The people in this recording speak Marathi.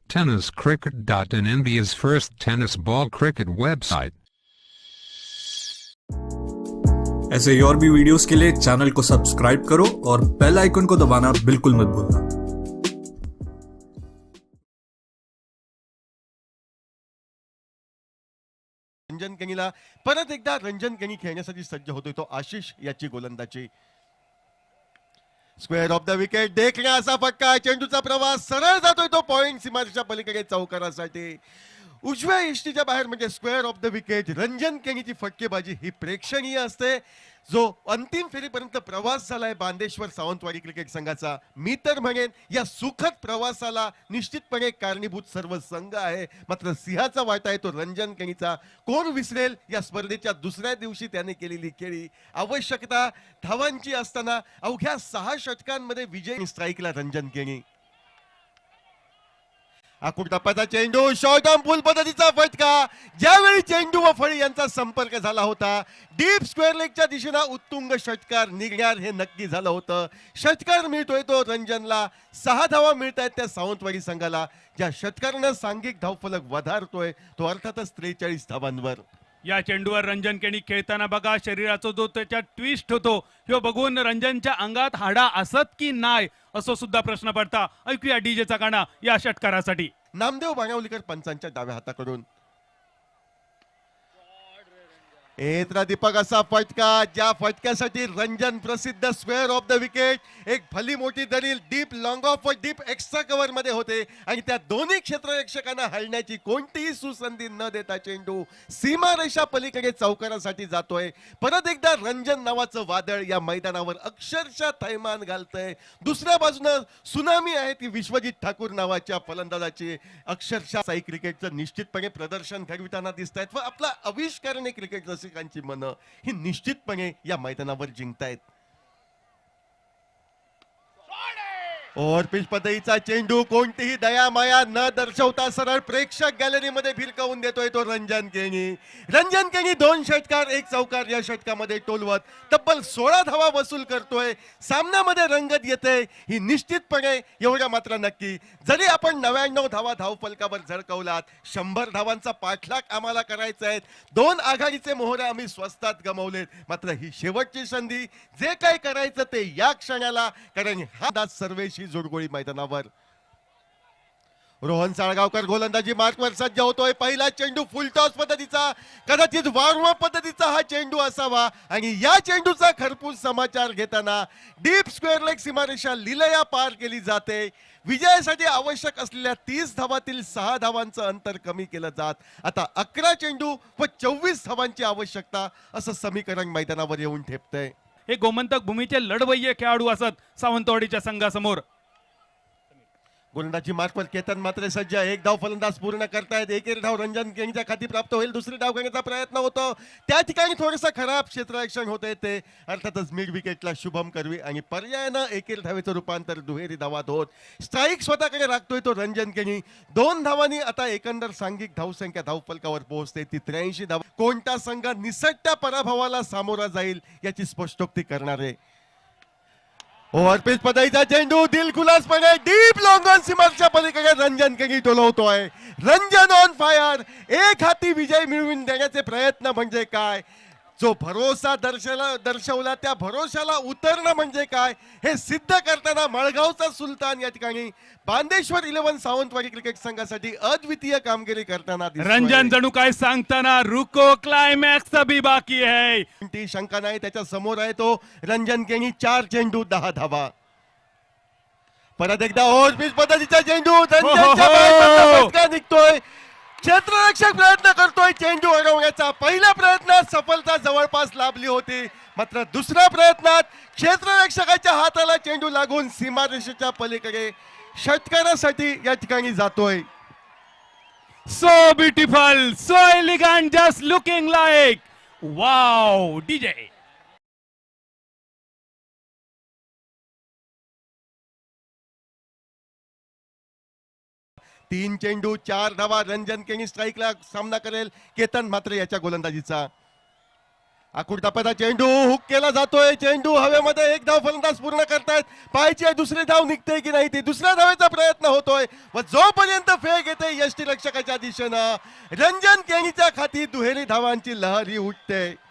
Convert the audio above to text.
tenniscricket.in, India's first tennis ball cricket website. ऐसे ही और भी वीडियोस के लिए चैनल को सब्सक्राइब करो और बेल आइकन को दबाना बिल्कुल मत भूलना। रंजन केनीला परत एकदा रंजन केनी खेळण्यासाठी सज्ज होतोय तो आशिष याची गोलंदाजी। स्क्वेअर ऑफ द विकेट देखण्या असा फटका, चेंडूचा प्रवास सरळ जातोय तो पॉइंट सीमारेषेच्या पलीकडे चौकारासाठी। उजव्या यष्टीच्या बाहेर म्हणजे square of the wicket. Ranjan केनीची फटकेबाजी ही प्रेक्षणीय असते। जो अंतिम फेरीपर्यंत प्रवास झालाय बांदेश्वर सावंतवाडी क्रिकेट संघाचा, मी तर म्हणेन या सुखद प्रवासाला निश्चितपणे कारणीभूत सर्व संघ आहे। मात्र सिंहाचा वाटा आहे तो रंजन केनीचा। कोण विसरेल या स्पर्धेच्या दुसऱ्या दिवशी त्याने केलेली खेळी। आवश्यकता धावांची असताना अवघ्या 6 षटकांमध्ये विजय स्ट्राईकला रंजन केनी। आकुट टप्प्याचा चेंडू, शॉर्ट ऑन पूल पद्धतीचा फटका। ज्यावेळी चेंडू व फळी यांचा संपर्क झाला होता, डीप स्क्वेअर लेगच्या दिशेने उत्तुंग षटकार निघणार हे नक्की झालं होतं। षटकार मिळतोय तो रंजनला, 6 धावा मिळत आहेत त्या सावंतवाडी संघाला। ज्या षटकारानं सांघिक धावफलक वधारतोय तो अर्थातच 43 धावांवर। या चेंडूवर रंजन केनी खेळताना बघा, शरीराचा जो त्याच्या ट्विस्ट होतो हे बघून रंजनच्या अंगात हाडा असत की नाही असं सुद्धा प्रश्न पडता। ऐकूया डीजेचा गाणं या षटकारासाठी। नामदेव बाणावलीकर पंचांच्या डाव्या हाताकडून एत्रा दीपक असा फटका, ज्या फटक्यासाठी रंजन प्रसिद्ध। स्क्वेअर ऑफ द विकेट, एक भली मोठी दरील डीप लॉंग ऑफ व डीप एक्स्ट्रा कव्हर मध्ये होते आणि त्या दोन्ही क्षेत्ररक्षकांना हलण्याची कोणतीही सुसंधी न देता चेंडू सीमारेषा पलीकडे चौकारासाठी जातोय। परत एकदा रंजन नावाचं वादळ या मैदानावर अक्षरशः थैमान घालतंय। दुसऱ्या बाजूने सुनामी आहे ती विश्वजित ठाकूर नावाच्या फलंदाजाची। अक्षरशः साई क्रिकेटचं निश्चितपणे प्रदर्शन घडविताना दिसत आहेत व आपला आविष्कारणे क्रिकेट रसिकांची मन ही निश्चितपणे या मैदानावर जिंकतायत। ओव्हरपिच पद्धतीचा चेंडू कोणतीही दया माया न दर्शवता सरळ प्रेक्षक गॅलरीमध्ये भिरकावून देतोय तो रंजन केनी। रंजन केनी 2 षटकार 1 चौकार या षटकामध्ये टोलवत तब्बल 16 धावा वसूल करतोय। सामन्यामध्ये रंगत येते ही निश्चितपणे एवढा मात्र नक्की, जरी आपण 99 धावा धावफलकावर झळकवलात, 100 धावांचा पाठलाग आम्हाला करायचा आहे। 2 आघाडीचे मोहरे आम्ही स्वस्तात गमावलेत, मात्र ही शेवटची संधी, जे काय करायचं ते या क्षणाला, कारण हा सर्वेशी जोडगोळी मैदानावर। रोहन साळगावकर गोलंदाजी मार्कवर सज्ज होतोय। पहिला चेंडू फुलटॉस पद्धतीचा, कदाचित वॉर्मअप पद्धतीचा हा चेंडू असावा आणि या चेंडूचा खरपूस समाचार घेताना डीप स्क्वेअर लेग सीमारेषा लिलया पार केली जाते। विजयासाठी आवश्यक असलेल्या 30 धावातील 6 धावांचं अंतर कमी केलं जात आता 11 चेंडू व 24 धावांची आवश्यकता असं समीकरण मैदानावर येऊन ठेपतंय। हे गोमंतक भूमीचे लढवय्ये खेळाडू असत सावंतवाडीच्या संघासमोर। गोलंदाजी मार्कवर केतन मात्र सज्ज, 1 धाव फलंदाज पूर्ण करतायत। 1 धाव रंजन केनीच्या खाती प्राप्त होईल। दुसरी धाव घेण्याचा प्रयत्न होतो, त्या ठिकाणी थोडंसं खराब क्षेत्ररक्षण होतंय ते अर्थातच मिड विकेटला शुभम करवी आणि पर्यायानं 1 धावेचं रूपांतर दुहेरी धावात होत स्ट्राईक स्वतःकडे राखतोय तो रंजन केनी। 2 धावांनी आता एकंदर सांघिक धावसंख्या धावफलकावर पोहोचते ती 83 धावा। कोणता संघ निसटत्या पराभवाला सामोरा जाईल याची स्पष्टोक्ती करणार आहे। ओव्हरपिच पद्धतीचा चेंडू दिलखुलासपणे डीप लॉंग ऑन सीमारेषेच्या पलीकडे रंजन केनी टोलवतोय। रंजन ऑन फायर, एक हाती विजय मिळवून देण्याचे प्रयत्न म्हणजे काय, जो भरोसा दर्शवला त्या भरोशाला उतरणं म्हणजे काय हे सिद्ध करताना मळगावचा सुलतान या ठिकाणी बांदेश्वर 11 सावंतवाडी क्रिकेट संघासाठी अद्वितीय कामगिरी करताना रंजन जणू काय सांगताना रुको क्लायमॅक्स अभी बाकी है, ती शंका नाही। त्याच्या समोर आहे तो रंजन केनी, 4 चेंडू 10 धावा। परत एकदा ओव्हरपिच पद्धतीचा चेंडू रंजनच्या निघतोय। क्षेत्ररक्षक प्रयत्न करतोय चेंडू अडवण्याचा। पहिल्या प्रयत्नात सफलता जवळपास लाभली होती, मात्र दुसऱ्या प्रयत्नात क्षेत्ररक्षकाच्या हाताला चेंडू लागून सीमारेषेच्या पलीकडे षटकारासाठी या ठिकाणी जातोय। So beautiful, so elegant, just looking like wow. DJ 3 चेंडू 4 धावा। रंजन केनी स्ट्राईकला सामना करेल, केतन मात्र याच्या गोलंदाजीचा। आकुर्तापदा चेंडू हुक केला जातोय. चेंडू हवेमध्ये एक धाव फलंदाज पूर्ण करतायत. पाहायची आहे दुसरी धाव निघते की नाही ती. दुसऱ्या धावेचा प्रयत्न होतोय व जोपर्यंत फेक येते यष्टीरक्षकाच्या दिशेनं रंजन केणीच्या खाती दुहेरी धावांची लहरी उठते.